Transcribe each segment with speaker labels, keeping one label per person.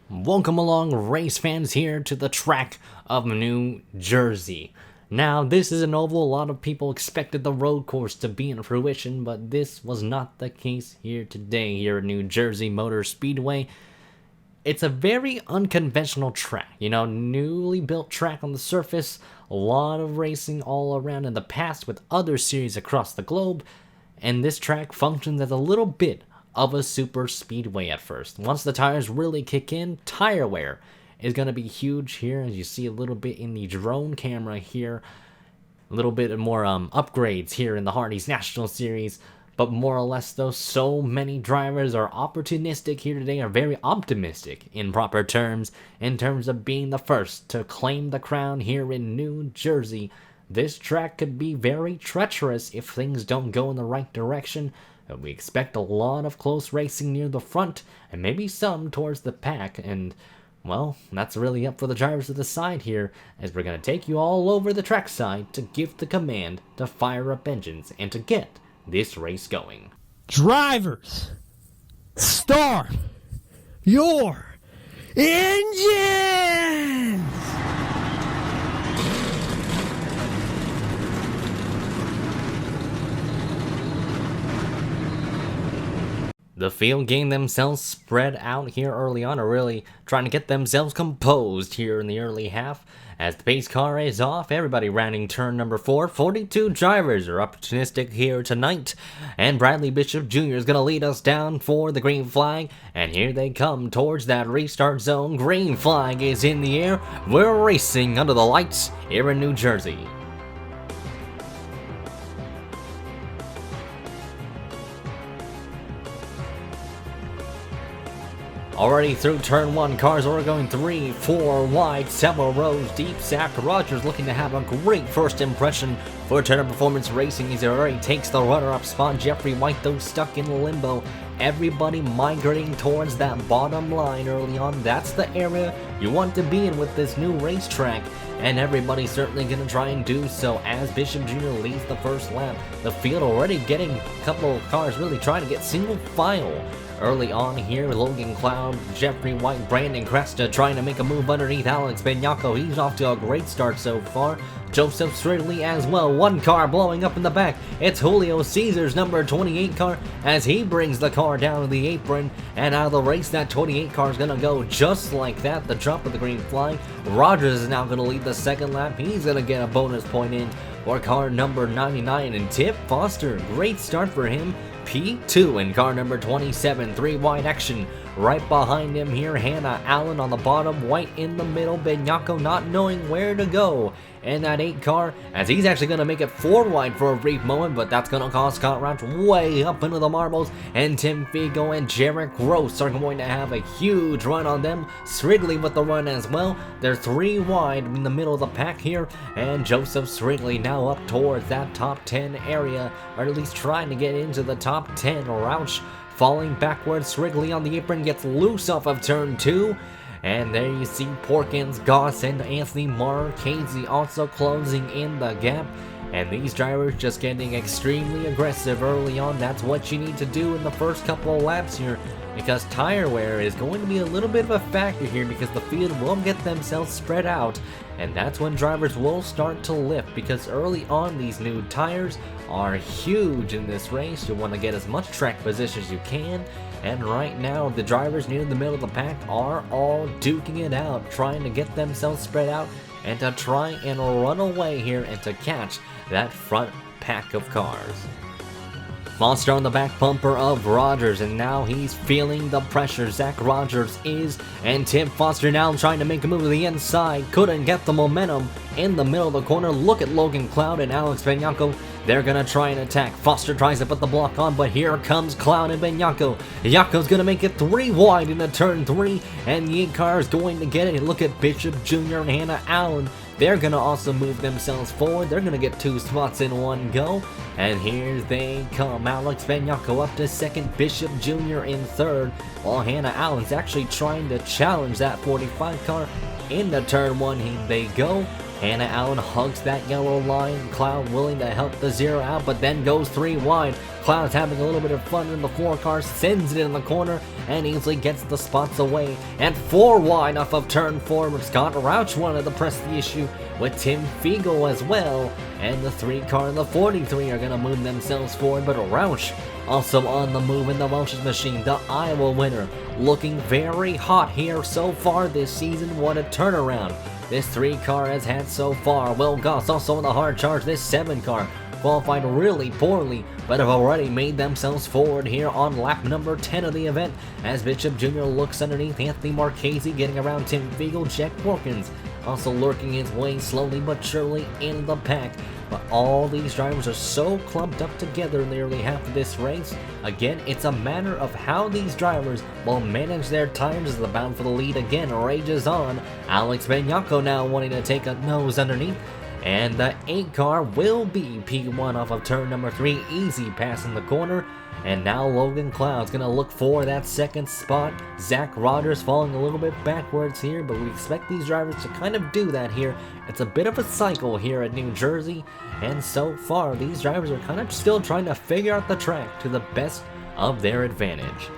Speaker 1: Welcome along, race fans, here to the track of New Jersey. Now, this is an oval. A lot of people expected the road course to be in fruition, but this was not the case here today, here at New Jersey Motor Speedway. It's a very unconventional track, newly built track on the surface, a lot of racing all around in the past with other series across the globe, and this track functions as a little bit of a super speedway at first. Once the tires really kick in, tire wear is going to be huge here, as you see a little bit in the drone camera here. A little bit more upgrades here in the Hardee's National Series, but more or less though, so many drivers are opportunistic here today, are very optimistic in proper terms, in terms of being the first to claim the crown here in New Jersey. This track could be very treacherous if things don't go in the right direction. We expect a lot of close racing near the front, and maybe some towards the back, and, well, that's really up for the drivers to decide here, as we're going to take you all over the trackside to give the command to fire up engines and to get this race going.
Speaker 2: Drivers, start your engines!
Speaker 1: The field getting themselves spread out here early on, are really trying to get themselves composed here in the early half. As the pace car is off, everybody rounding turn number 4. 42 drivers are opportunistic here tonight, and Bradley Bishop Jr. is going to lead us down for the green flag, and here they come towards that restart zone. Green flag is in the air. We're racing under the lights here in New Jersey. Already through turn 1, cars are going 3, 4 wide, several rows deep. Zach Rogers looking to have a great first impression for Turner Performance Racing as he already takes the runner-up spot. Jeffrey White, though, stuck in limbo. Everybody migrating towards that bottom line early on. That's the area you want to be in with this new racetrack, and everybody's certainly going to try and do so as Bishop Jr. leads the first lap. The field already getting a couple of cars really trying to get single file early on here. Logan Cloud, Jeffrey White, Brandon Cresta trying to make a move underneath Alex Benyako. He's off to a great start so far. Joseph Stridley as well. One car blowing up in the back. It's Julio Caesar's number 28 car as he brings the car down to the apron, and out of the race that 28 car is going to go just like that. The drop of the green flag. Rogers is now going to lead the second lap. He's going to get a bonus point in for car number 99, and Tip Foster, great start for him. P2 in car number 27, 3 wide action. Right behind him here, Hannah Allen on the bottom, White in the middle, Benyako not knowing where to go in that 8 car, as he's actually going to make it 4 wide for a brief moment, but that's going to cost Scott Roush way up into the marbles, and Tim Figo and Jarek Gross are going to have a huge run on them. Srigley with the run as well. They're 3 wide in the middle of the pack here, and Joseph Srigley now up towards that top 10 area, or at least trying to get into the top 10. Roush falling backwards. Srigley on the apron gets loose off of turn 2. And there you see Porkins, Goss, and Anthony Marchese also closing in the gap. And these drivers just getting extremely aggressive early on. That's what you need to do in the first couple of laps here, because tire wear is going to be a little bit of a factor here, because the field will get themselves spread out, and that's when drivers will start to lift, because early on these new tires are huge in this race. You want to get as much track position as you can, and right now the drivers near the middle of the pack are all duking it out, trying to get themselves spread out and to try and run away here and to catch that front pack of cars. Foster on the back bumper of Rogers, and now he's feeling the pressure. Zach Rogers is, and Tim Foster now trying to make a move to the inside. Couldn't get the momentum in the middle of the corner. Look at Logan Cloud and Alex Benyako. They're going to try and attack. Foster tries to put the block on, but here comes Cloud and Benyako. Yako's going to make it 3 wide into turn 3, and the 8 car is going to get it. Look at Bishop Jr. and Hannah Allen. They're going to also move themselves forward. They're going to get 2 spots in one go. And here they come. Alex Benyako up to second. Bishop Jr. in third. While Hannah Allen's actually trying to challenge that 45 car into turn 1. Here they go. Hannah Allen hugs that yellow line. Cloud willing to help the zero out, but then goes 3 wide. Cloud's having a little bit of fun in the 4 car, sends it in the corner, and easily gets the spots away. And 4 wide off of turn 4. Scott Roush wanted to press the issue with Tim Fiegel as well. And the 3 car and the 43 are going to move themselves forward, but Roush also on the move in the Welsh's machine, the Iowa winner, looking very hot here so far this season. What a turnaround this 3 car has had so far. Will Goss also in the hard charge. This 7 car qualified really poorly, but have already made themselves forward here on lap number 10 of the event, as Bishop Jr. looks underneath Anthony Marchese, getting around Tim Fiegel. Jack Porkins also lurking his way slowly but surely in the pack. But all these drivers are so clumped up together nearly half of this race. Again, it's a matter of how these drivers will manage their tires as the battle for the lead again rages on. Alex Benyako now wanting to take a nose underneath. And the 8 car will be P1 off of turn number 3, easy pass in the corner. And now Logan Cloud's going to look for that second spot. Zach Rogers falling a little bit backwards here, but we expect these drivers to kind of do that here. It's a bit of a cycle here at New Jersey, and so far these drivers are kind of still trying to figure out the track to the best of their advantage.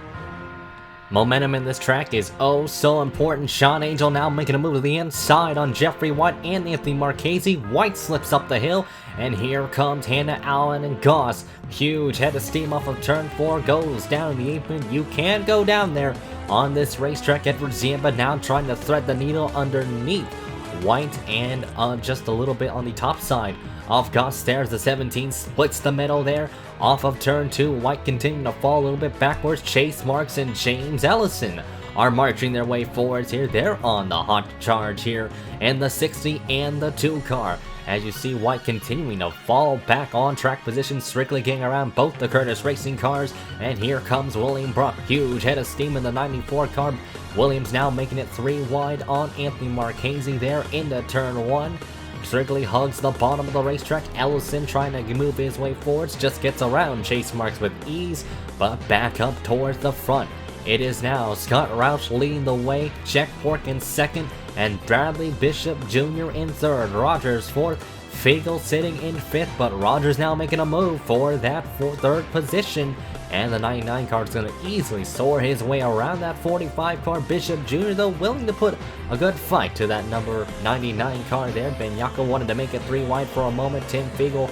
Speaker 1: Momentum in this track is oh so important. Sean Angel now making a move to the inside on Jeffrey White and Anthony Marchese. White slips up the hill, and here comes Hannah Allen and Goss. Huge head of steam off of turn 4, goes down in the apron. You can go down there on this racetrack. Edward Ziemba now trying to thread the needle underneath White, and just a little bit on the top side of Goss. There's the 17, splits the middle there off of turn 2. White continuing to fall a little bit backwards. Chase Marks and James Ellison are marching their way forwards here. They're on the hot charge here, and the 60 and the 2 car. As you see White continuing to fall back on track position, strictly getting around both the Curtis Racing cars. And here comes William Brock, huge head of steam in the 94 car. Williams now making it 3 wide on Anthony Marchese there into turn 1. Strictly hugs the bottom of the racetrack. Ellison trying to move his way forwards, just gets around Chase Marks with ease, but back up towards the front. It is now Scott Roush leading the way, Jack Pork in second, and Bradley Bishop Jr. in third. Rogers fourth, Fiegel sitting in fifth, but Rogers now making a move for that third position. And the 99 car is going to easily soar his way around that 45 car. Bishop Jr. though willing to put a good fight to that number 99 car there. Benyako wanted to make it 3 wide for a moment. Tim Fiegel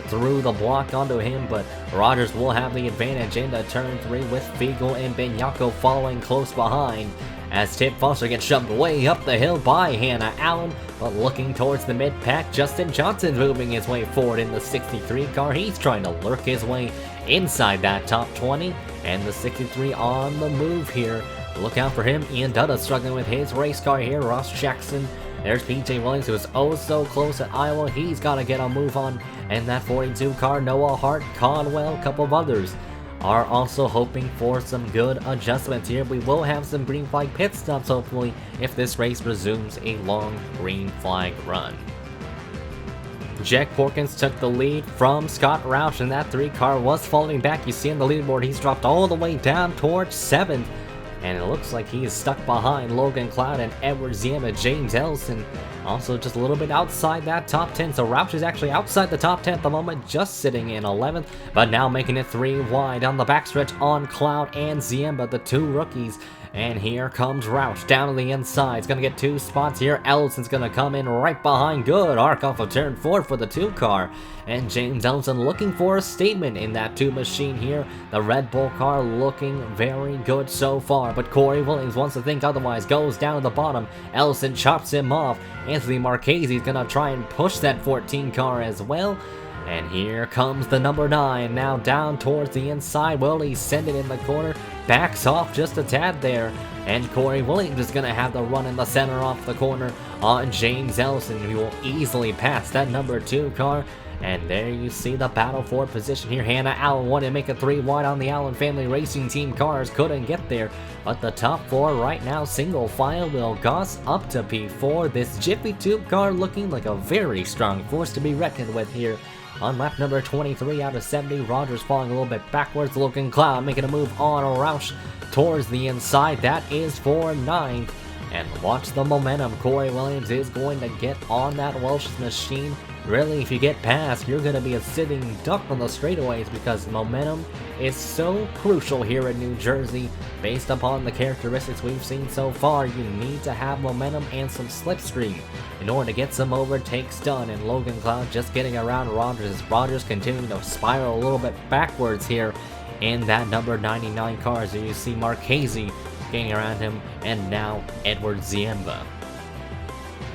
Speaker 1: threw the block onto him, but Rogers will have the advantage into turn 3 with Fiegel and Benyako following close behind. As Tim Foster gets shoved way up the hill by Hannah Allen, but looking towards the mid-pack, Justin Johnson moving his way forward in the 63 car. He's trying to lurk his way inside that top 20, and the 63 on the move here. Look out for him. Ian Dutta struggling with his race car here. Ross Jackson. There's PJ Williams, who is oh so close at Iowa. He's got to get a move on. And that 42 car, Noah Hart, Conwell, a couple of others are also hoping for some good adjustments here. We will have some green flag pit stops, hopefully, if this race resumes a long green flag run. Jack Porkins took the lead from Scott Roush, and that 3 car was falling back. You see on the leaderboard, he's dropped all the way down towards 7th. And it looks like he is stuck behind Logan Cloud and Edward Ziemba. James Ellison also just a little bit outside that top 10. So Roush is actually outside the top 10 at the moment, just sitting in 11th, but now making it 3 wide on the backstretch on Cloud and Ziemba, the 2 rookies. And here comes Roush down to the inside. He's going to get 2 spots here. Ellison's going to come in right behind. Good arc off of turn 4 for the 2 car. And James Ellison looking for a statement in that 2 machine here. The Red Bull car looking very good so far. But Corey Williams wants to think otherwise. Goes down to the bottom. Ellison chops him off. Anthony Marchese is going to try and push that 14 car as well. And here comes the number 9, now down towards the inside. Will he send it in the corner? Backs off just a tad there. And Corey Williams is going to have the run in the center off the corner on James Ellison, who will easily pass that number 2 car. And there you see the battle for position here. Hannah Allen wanted to make a 3 wide on the Allen Family Racing Team cars. Couldn't get there. But the top 4 right now, single file, Will Goss up to P4. This Jiffy Tube car looking like a very strong force to be reckoned with here. On lap number 23 out of 70, Rogers falling a little bit backwards. Logan Cloud making a move on Roush towards the inside. That is for 9th. And watch the momentum. Corey Williams is going to get on that Welsh's machine. Really, if you get past, you're going to be a sitting duck on the straightaways because momentum is so crucial here in New Jersey. Based upon the characteristics we've seen so far, you need to have momentum and some slipstream in order to get some overtakes done. And Logan Cloud just getting around Rogers as Rogers continuing to spiral a little bit backwards here in that number 99 car. So you see Marchese getting around him, and now Edward Ziemba.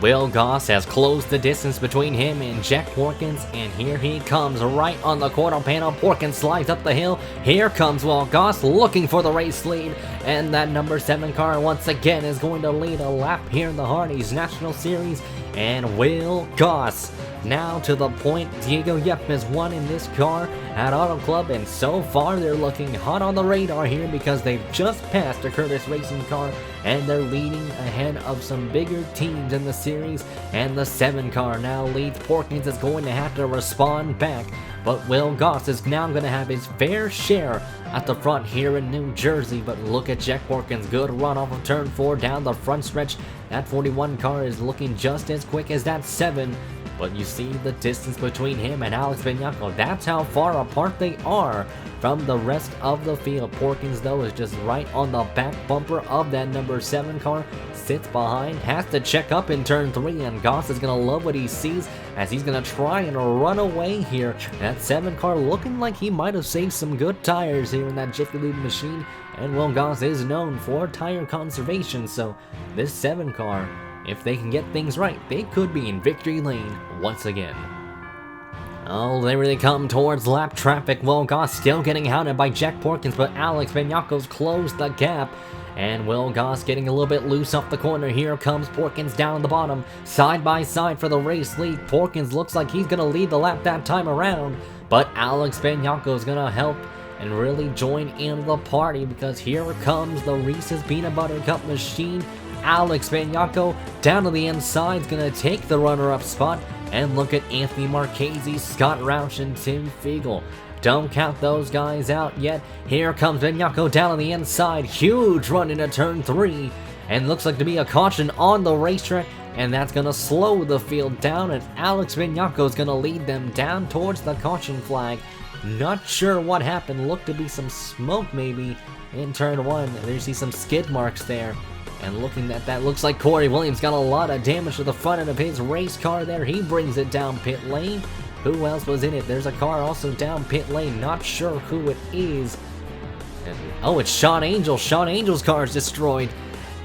Speaker 1: Will Goss has closed the distance between him and Jack Porkins, and here he comes right on the quarter panel. Porkins slides up the hill. Here comes Will Goss looking for the race lead, and that number 7 car once again is going to lead a lap here in the Hardee's National Series. And Will Goss now to the point. Diego Yep has won in this car at Auto Club, and so far they're looking hot on the radar here because they've just passed a Curtis Racing car, and they're leading ahead of some bigger teams in the series. And the 7 car now leads. Porkins is going to have to respond back, but Will Goss is now going to have his fair share at the front here in New Jersey. But look at Jack Porkins, good run off of turn 4 down the front stretch. That 41 car is looking just as quick as that 7. But you see the distance between him and Alex Benyako. That's how far apart they are from the rest of the field. Porkins, though, is just right on the back bumper of that number 7 car. Sits behind, has to check up in turn 3, and Goss is going to love what he sees as he's going to try and run away here. That 7 car looking like he might have saved some good tires here in that Jiffy Lube machine. And Will Goss is known for tire conservation, so this 7 car, if they can get things right, they could be in victory lane once again. Oh, they really come towards lap traffic. Will Goss still getting hounded by Jack Porkins, but Alex Benyako's closed the gap. And Will Goss getting a little bit loose off the corner. Here comes Porkins down the bottom, side by side for the race lead. Porkins looks like he's going to lead the lap that time around, but Alex Benyako's going to help and really join in the party because here comes the Reese's Peanut Butter Cup machine. Alex Benyako down to the inside is going to take the runner-up spot. And look at Anthony Marchese, Scott Roush, and Tim Fiegel. Don't count those guys out yet. Here comes Benyako down on the inside. Huge run into turn 3. And looks like to be a caution on the racetrack. And that's going to slow the field down. And Alex Benyako is going to lead them down towards the caution flag. Not sure what happened. Looked to be some smoke maybe in turn 1. There you see some skid marks there. And looking at that, looks like Corey Williams got a lot of damage to the front end of his race car there. He brings it down pit lane. Who else was in it? There's a car also down pit lane. Not sure who it is. And, oh, it's Sean Angel. Sean Angel's car is destroyed.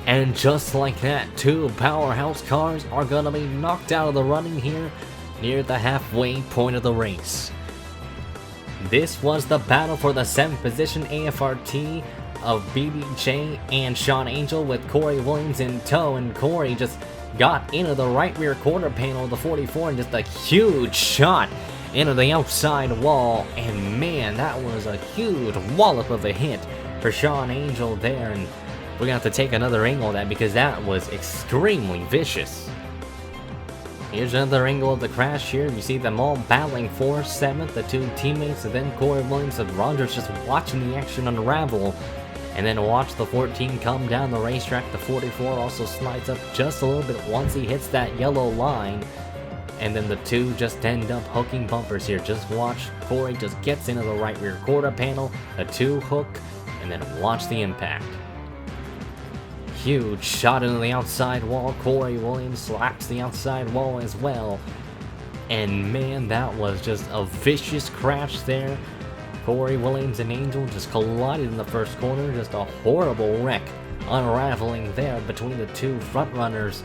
Speaker 1: And just like that, 2 powerhouse cars are going to be knocked out of the running here near the halfway point of the race. This was the battle for the 7th position AFRT of BBJ and Sean Angel with Corey Williams in tow, and Corey just got into the right rear quarter panel of the 44 and just a huge shot into the outside wall, and man, that was a huge wallop of a hit for Sean Angel there. And we're gonna have to take another angle of that because that was extremely vicious. Here's another angle of the crash here. You see them all battling for 7th, the 2 teammates, and then Corey Williams and Rogers just watching the action unravel. And then watch the 14 come down the racetrack. The 44 also slides up just a little bit once he hits that yellow line. And then the 2 just end up hooking bumpers here. Just watch. Corey just gets into the right rear quarter panel. The 2 hook. And then watch the impact. Huge shot into the outside wall. Corey Williams slaps the outside wall as well. And man, that was just a vicious crash there. Corey Williams and Angel just collided in the first corner. Just a horrible wreck unraveling there between the 2 front runners.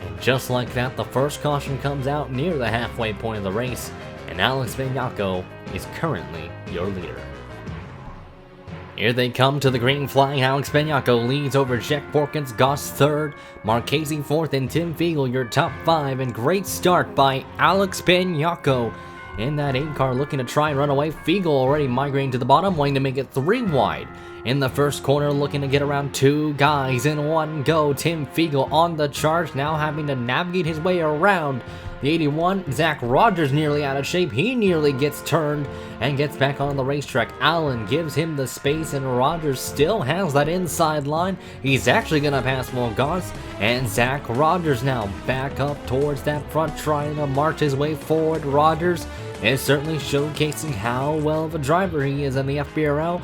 Speaker 1: And just like that, the first caution comes out near the halfway point of the race. And Alex Benyako is currently your leader. Here they come to the green flag. Alex Benyako leads over Jack Porkins, Goss 3rd, Marchese 4th, and Tim Fiegel your top 5. And great start by Alex Benyako in that 8 car looking to try and run away. Fiegel already migrating to the bottom, wanting to make it 3 wide. In the first corner, looking to get around 2 guys in one go. Tim Fiegel on the charge, now having to navigate his way around The 81, Zach Rogers nearly out of shape. He nearly gets turned and gets back on the racetrack. Allen gives him the space, and Rogers still has that inside line. He's actually going to pass Mulgars, and Zach Rogers now back up towards that front, trying to march his way forward. Rogers is certainly showcasing how well of a driver he is in the FBRL,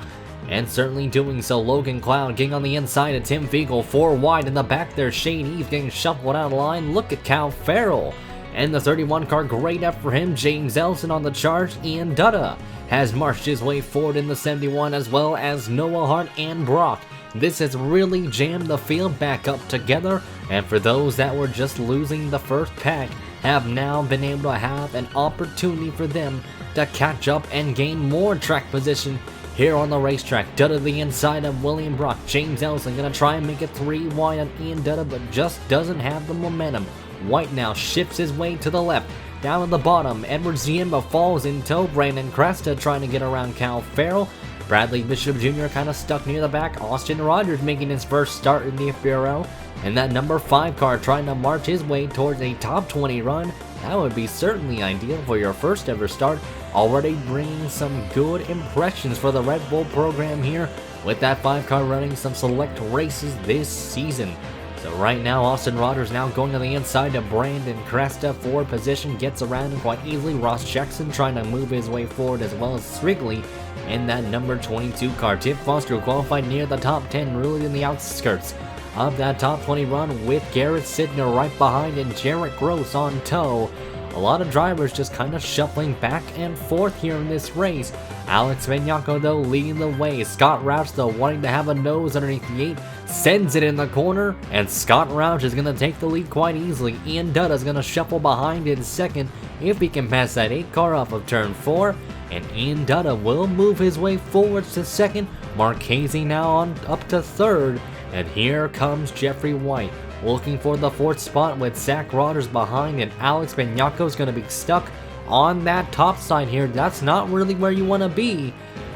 Speaker 1: and certainly doing so. Logan Cloud getting on the inside of Tim Fiegel, 4 wide in the back there. Shane Eve getting shuffled out of line. Look at Cal Farrell. And the 31 car, great up for him. James Ellison on the charge. Ian Dutta has marched his way forward in the 71, as well as Noah Hart and Brock. This has really jammed the field back up together, and for those that were just losing the first pack, have now been able to have an opportunity for them to catch up and gain more track position here on the racetrack. Dutta the inside of William Brock. James Ellison gonna try and make it 3 wide on Ian Dutta, but just doesn't have the momentum. White now shifts his way to the left. Down at the bottom, Edward Ziemba falls in tow. Brandon Cresta trying to get around Cal Farrell. Bradley Bishop Jr. kind of stuck near the back. Austin Rogers making his first start in the FBRL. And that number 5 car trying to march his way towards a top 20 run. That would be certainly ideal for your first ever start. Already bringing some good impressions for the Red Bull program here, with that 5 car running some select races this season. So right now, Austin Rogers now going to the inside to Brandon Cresta. Forward position, gets around him quite easily. Ross Jackson trying to move his way forward, as well as Strigley in that number 22 car. Tim Foster qualified near the top 10, really in the outskirts of that top 20 run, with Garrett Sidner right behind and Jarrett Gross on tow. A lot of drivers just kind of shuffling back and forth here in this race. Alex Benyako though leading the way. Scott Roush though wanting to have a nose underneath the 8, sends it in the corner, and Scott Roush is going to take the lead quite easily. Ian Dutta is going to shuffle behind in second if he can pass that 8 car off of turn 4, and Ian Dutta will move his way forwards to second. Marchese now on up to third, and here comes Jeffrey White looking for the 4th spot with Zach Rogers behind, and Alex Benyako is going to be stuck on that top side here. That's not really where you want to be.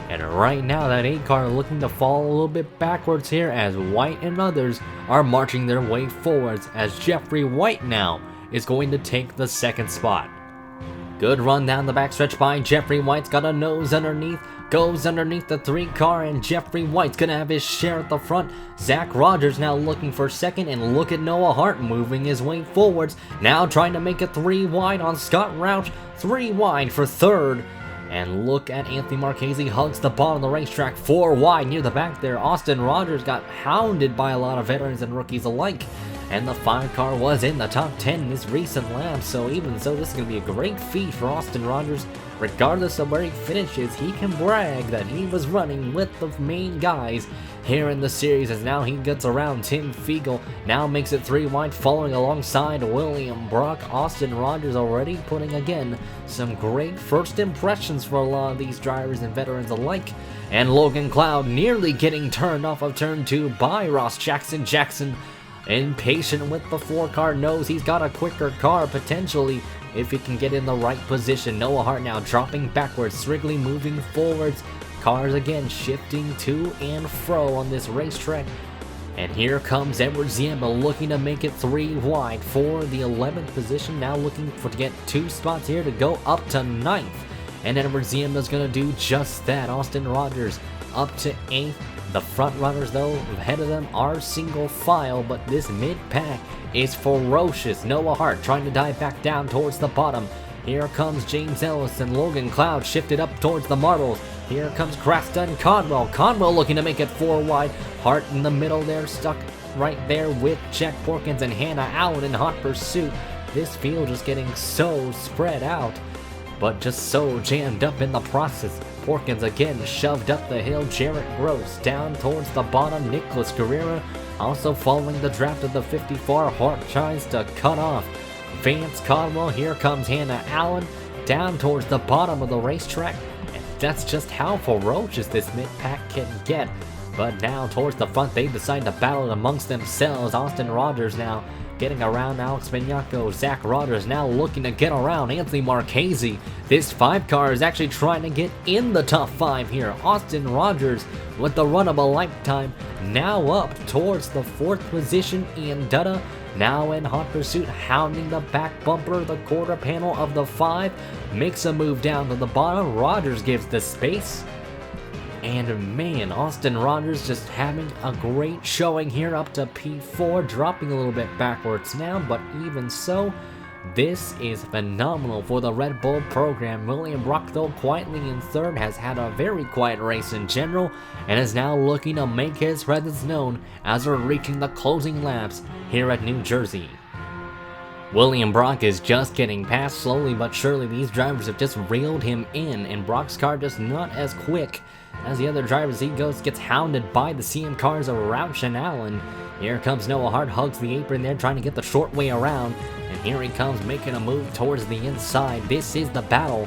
Speaker 1: And right now that 8 car looking to fall a little bit backwards here, as White and others are marching their way forwards, as Jeffrey White now is going to take the 2nd spot. Good run down the backstretch by Jeffrey White's got a nose underneath, goes underneath the 3 car, and Jeffrey White's gonna have his share at the front. Zach Rogers now looking for second, and look at Noah Hart moving his way forwards, now trying to make it 3 wide on Scott Roush, 3 wide for third. And look at Anthony Marchese hugs the bottom of the racetrack, 4 wide near the back there. Austin Rogers got hounded by a lot of veterans and rookies alike, and the 5 car was in the top 10 this recent lap, so even so, this is going to be a great feat for Austin Rogers. Regardless of where he finishes, he can brag that he was running with the main guys here in the series, as now he gets around Tim Fiegel, now makes it 3 wide, following alongside William Brock. Austin Rogers already putting, again, some great first impressions for a lot of these drivers and veterans alike. And Logan Cloud nearly getting turned off of turn 2 by Ross Jackson. Jackson, impatient with the 4 car, knows he's got a quicker car potentially if he can get in the right position. Noah Hart now dropping backwards, Strigley moving forwards. Cars again shifting to and fro on this racetrack. And here comes Edward Ziemba looking to make it 3 wide for the 11th position. Now looking to get 2 spots here to go up to 9th. And Edward Ziemba is going to do just that. Austin Rogers up to 8th. The front runners, though, ahead of them are single file, but this mid-pack is ferocious. Noah Hart trying to dive back down towards the bottom. Here comes James Ellis, and Logan Cloud shifted up towards the marbles. Here comes Cresta and Conwell. Conwell looking to make it 4 wide. Hart in the middle there, stuck right there with Jack Porkins and Hannah Allen in hot pursuit. This field just getting so spread out, but just so jammed up in the process. Porkins again shoved up the hill. Jarrett Gross down towards the bottom. Nicholas Guerrero also following the draft of the 54. Hart tries to cut off Vance Conwell. Here comes Hannah Allen down towards the bottom of the racetrack. And that's just how ferocious this mid-pack can get. But now towards the front, they decide to battle amongst themselves. Austin Rogers now getting around Alex Benyako. Zach Rogers now looking to get around Anthony Marchese. This 5 car is actually trying to get in the top 5 here. Austin Rogers with the run of a lifetime, now up towards the 4th position. Ian Dutta now in hot pursuit, hounding the back bumper, the quarter panel of the 5, makes a move down to the bottom. Rogers gives the space. And man, Austin Rogers just having a great showing here up to P4, dropping a little bit backwards now, but even so, this is phenomenal for the Red Bull program. William Brock, though, quietly in third, has had a very quiet race in general, and is now looking to make his presence known as we're reaching the closing laps here at New Jersey. William Brock is just getting past slowly but surely. These drivers have just reeled him in, and Brock's car just not as quick as the other drivers. He gets hounded by the CM cars of Roush and Allen. Here comes Noah Hart, hugs the apron there, trying to get the short way around. And here he comes, making a move towards the inside. This is the battle,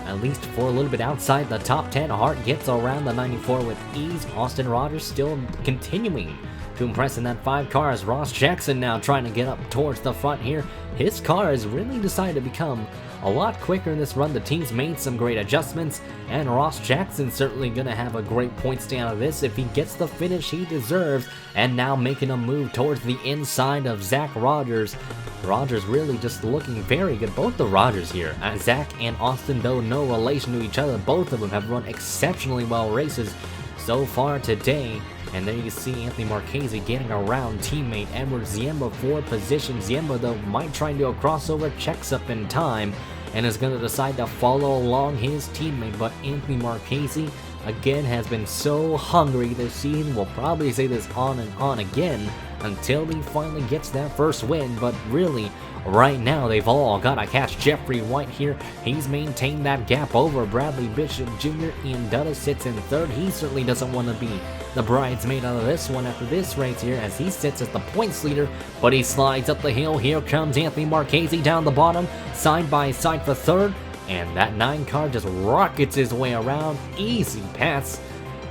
Speaker 1: at least for a little bit outside the top 10. Hart gets around the 94 with ease. Austin Rogers still continuing to impress in that 5 car, as Ross Jackson now trying to get up towards the front here. His car has really decided to become a lot quicker in this run. The team's made some great adjustments, and Ross Jackson's certainly going to have a great point stand out of this if he gets the finish he deserves. And now making a move towards the inside of Zach Rogers. Rogers really just looking very good. Both the Rogers here, Zach and Austin, though no relation to each other, both of them have run exceptionally well races so far today. And there you can see Anthony Marchese getting around teammate Edward Ziemba for position. Ziemba, though, might try and do a crossover, checks up in time, and is going to decide to follow along his teammate. But Anthony Marchese, again, has been so hungry this season. We'll probably say this on and on again until he finally gets that first win. But really, right now, they've all got to catch Jeffrey White here. He's maintained that gap over Bradley Bishop Jr. Ian Dutta sits in third. He certainly doesn't want to be the bridesmaid out of this one after this race here, as he sits as the points leader, but he slides up the hill. Here comes Anthony Marchese down the bottom, side by side for third, and that 9 car just rockets his way around. Easy pass.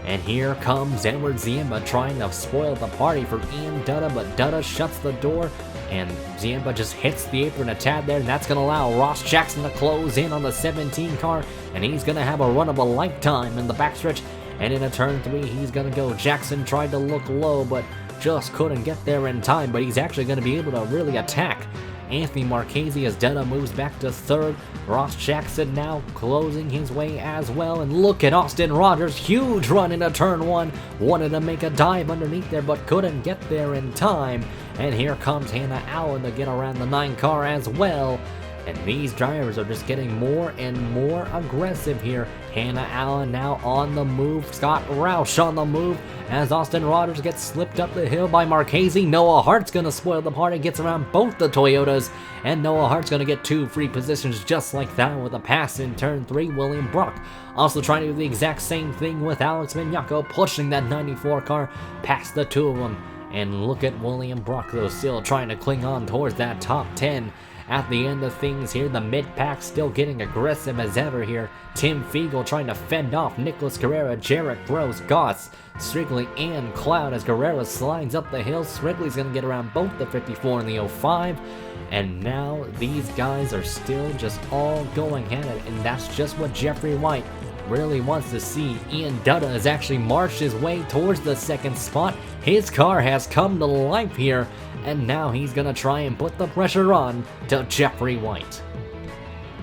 Speaker 1: And here comes Edward Ziemba trying to spoil the party for Ian Dutta, but Dutta shuts the door, and Ziemba just hits the apron a tad there, and that's going to allow Ross Jackson to close in on the 17 car, and he's going to have a run of a lifetime in the backstretch. And in a turn 3, he's going to go. Jackson tried to look low, but just couldn't get there in time, but he's actually going to be able to really attack Anthony Marchese as Dutta moves back to third. Ross Jackson now closing his way as well. And look at Austin Rogers, huge run into turn 1. Wanted to make a dive underneath there, but couldn't get there in time. And here comes Hannah Allen to get around the 9 car as well. And these drivers are just getting more and more aggressive here. Hannah Allen now on the move. Scott Roush on the move as Austin Rogers gets slipped up the hill by Marchese. Noah Hart's going to spoil the party, gets around both the Toyotas. And Noah Hart's going to get 2 free positions just like that with a pass in turn 3. William Brock also trying to do the exact same thing with Alex Mignacco, pushing that 94 car past the 2 of them. And look at William Brock, though, still trying to cling on towards that top 10. At the end of things here, the mid-pack still getting aggressive as ever here. Tim Fiegel trying to fend off Nicholas Guerrera, Jarek Gross, Goss, Strigley, and Cloud as Guerrera slides up the hill. Strigley's going to get around both the 54 and the 05. And now these guys are still just all going at it, and that's just what Jeffrey White really wants to see. Ian Dutta has actually marched his way towards the 2nd spot. His car has come to life here, and now he's gonna try and put the pressure on to Jeffrey White.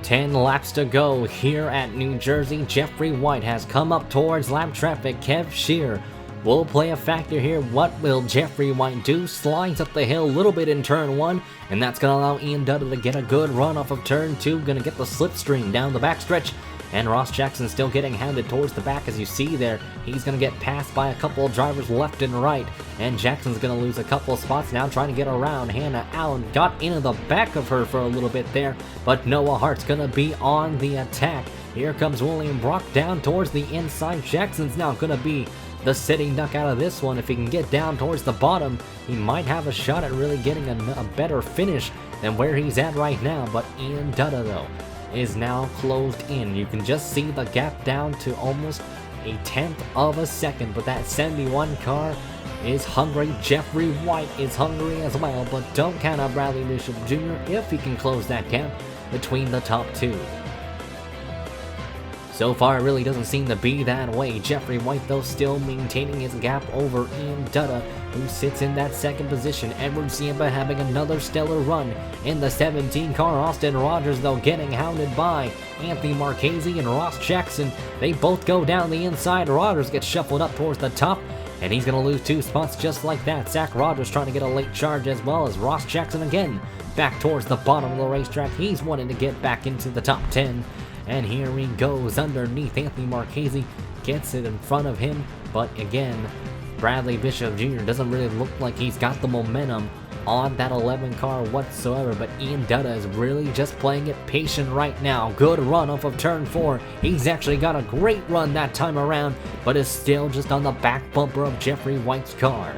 Speaker 1: 10 laps to go here at New Jersey. Jeffrey White has come up towards lap traffic. Kev Shear will play a factor here. What will Jeffrey White do? Slides up the hill a little bit in turn 1, and that's gonna allow Ian Dutta to get a good run off of turn 2. Gonna get the slipstream down the backstretch. And Ross Jackson still getting hounded towards the back, as you see there. He's going to get passed by a couple of drivers left and right. And Jackson's going to lose a couple of spots now, trying to get around. Hannah Allen got into the back of her for a little bit there. But Noah Hart's going to be on the attack. Here comes William Brock down towards the inside. Jackson's now going to be the sitting duck out of this one. If he can get down towards the bottom, he might have a shot at really getting a better finish than where he's at right now. But Ian Dutta, though, is now closed in. You can just see the gap down to almost a 1/10 of a second, but that 71 car is hungry. Jeffrey White is hungry as well, but don't count out Bradley Bishop Jr. if he can close that gap between the top 2. So far, it really doesn't seem to be that way. Jeffrey White, though, still maintaining his gap over Ian Dutta, who sits in that second position. Edward Ziemba having another stellar run in the 17 car. Austin Rogers, though, getting hounded by Anthony Marchese and Ross Jackson. They both go down the inside. Rogers gets shuffled up towards the top, and he's going to lose 2 spots just like that. Zach Rogers trying to get a late charge, as well as Ross Jackson again back towards the bottom of the racetrack. He's wanting to get back into the top 10. And here he goes underneath Anthony Marchese, gets it in front of him, but again, Bradley Bishop Jr. doesn't really look like he's got the momentum on that 11 car whatsoever, but Ian Dutta is really just playing it patient right now. Good run off of turn 4. He's actually got a great run that time around, but is still just on the back bumper of Jeffrey White's car.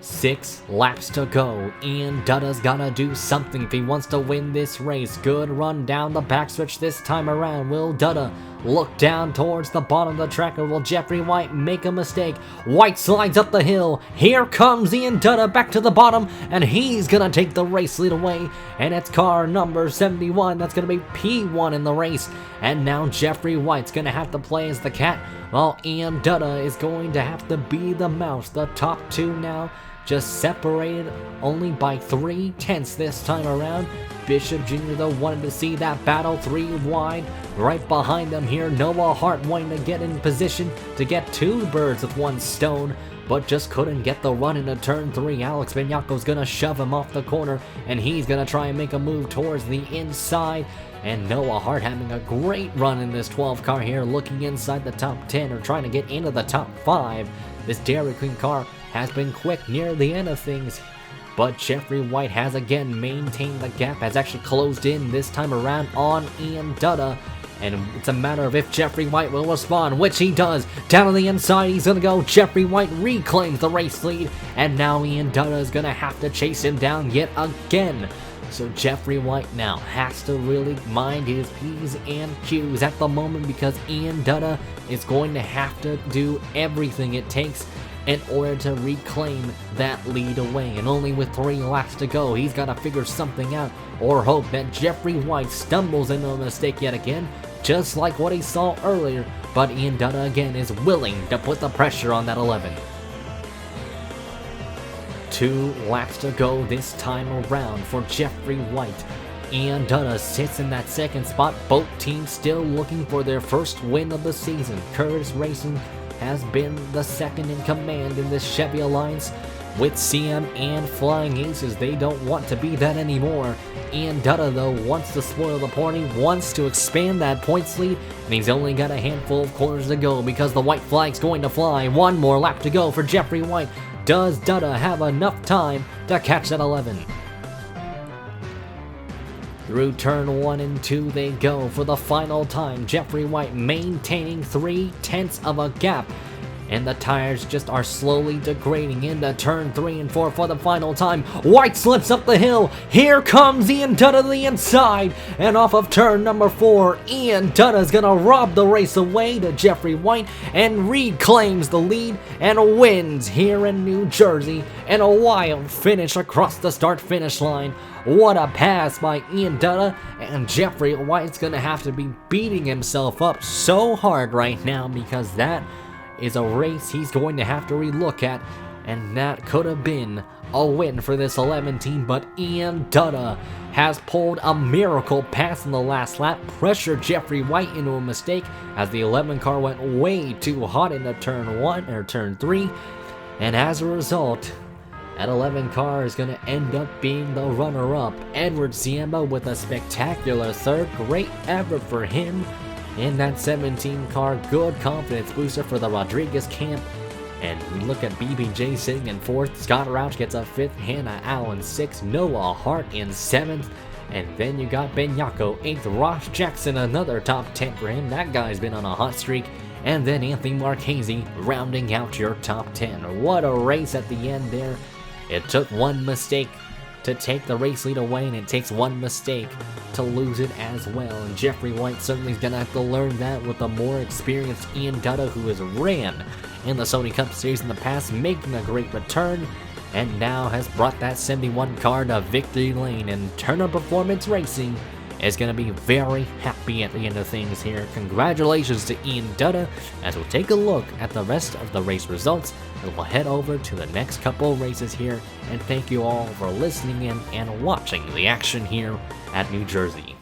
Speaker 1: 6 laps to go. Ian Dutta's gotta do something if he wants to win this race. Good run down the backstretch this time around. Will Dutta look down towards the bottom of the track, or will Jeffrey White make a mistake? White slides up the hill. Here comes Ian Dutta back to the bottom, and he's gonna take the race lead away. And it's car number 71. That's gonna be P1 in the race. And now Jeffrey White's gonna have to play as the cat, while Ian Dutta is going to have to be the mouse. The top 2 now just separated only by 3/10 this time around. Bishop Jr. though wanted to see that battle 3 wide. Right behind them here, Noah Hart wanting to get in position to get 2 birds with 1 stone, but just couldn't get the run into turn 3. Alex Vignaco's gonna shove him off the corner, and he's gonna try and make a move towards the inside. And Noah Hart having a great run in this 12 car here, looking inside the top 10 or trying to get into the top 5. This Dairy Queen car has been quick near the end of things, but Jeffrey White has again maintained the gap, has actually closed in this time around on Ian Dutta, and it's a matter of if Jeffrey White will respond, which he does. Down on the inside, he's gonna go. Jeffrey White reclaims the race lead, and now Ian Dutta is gonna have to chase him down yet again. So Jeffrey White now has to really mind his P's and Q's at the moment, because Ian Dutta is going to have to do everything it takes in order to reclaim that lead away. And only with 3 laps to go, he's got to figure something out, or hope that Jeffrey White stumbles into a mistake yet again, just like what he saw earlier. But Ian Dutta again is willing to put the pressure on that 11. 2 laps to go this time around for Jeffrey White. Ian Dutta sits in that second spot. Both teams still looking for their first win of the season. Curtis Racing has been the second in command in this Chevy Alliance. With CM and Flying Aces, they don't want to be that anymore. Ian Dutta, though, wants to spoil the party, wants to expand that points lead, and he's only got a handful of corners to go because the white flag's going to fly. 1 more lap to go for Jeffrey White. Does Dutta have enough time to catch that 11? Through turn 1 and 2 they go for the final time. Jeffrey White maintaining 3/10 of a gap, and the tires just are slowly degrading into turn 3 and 4 for the final time. White slips up the hill. Here comes Ian Dutta to the inside, and off of turn number 4, Ian Dutta's gonna rob the race away to Jeffrey White and reclaims the lead and wins here in New Jersey in a wild finish across the start-finish line. What a pass by Ian Dutta, and Jeffrey White's gonna have to be beating himself up so hard right now, because that is a race he's going to have to relook at, and that could have been a win for this 11 team. But Ian Dutta has pulled a miracle pass in the last lap, pressured Jeffrey White into a mistake as the 11 car went way too hot into turn 1 or turn 3, and as a result, that 11 car is going to end up being the runner-up. Edward Ziemba with a spectacular third. Great effort for him in that 17 car. Good confidence booster for the Rodriguez camp. And we look at BBJ sitting in 4th. Scott Roush gets a 5th. Hannah Allen 6th. Noah Hart in 7th. And then you got Vignaco 8th. Ross Jackson, another top 10 for him. That guy's been on a hot streak. And then Anthony Marchese rounding out your top 10. What a race at the end there. It took 1 mistake to take the race lead away, and it takes 1 mistake to lose it as well. And Jeffrey White certainly is going to have to learn that with a more experienced Ian Dutta, who has ran in the Sony Cup Series in the past, making a great return, and now has brought that 71 car to victory lane. And Turner Performance Racing is going to be very happy at the end of things here. Congratulations to Ian Dutta, as we'll take a look at the rest of the race results, and we'll head over to the next couple of races here, and thank you all for listening in and watching the action here at New Jersey.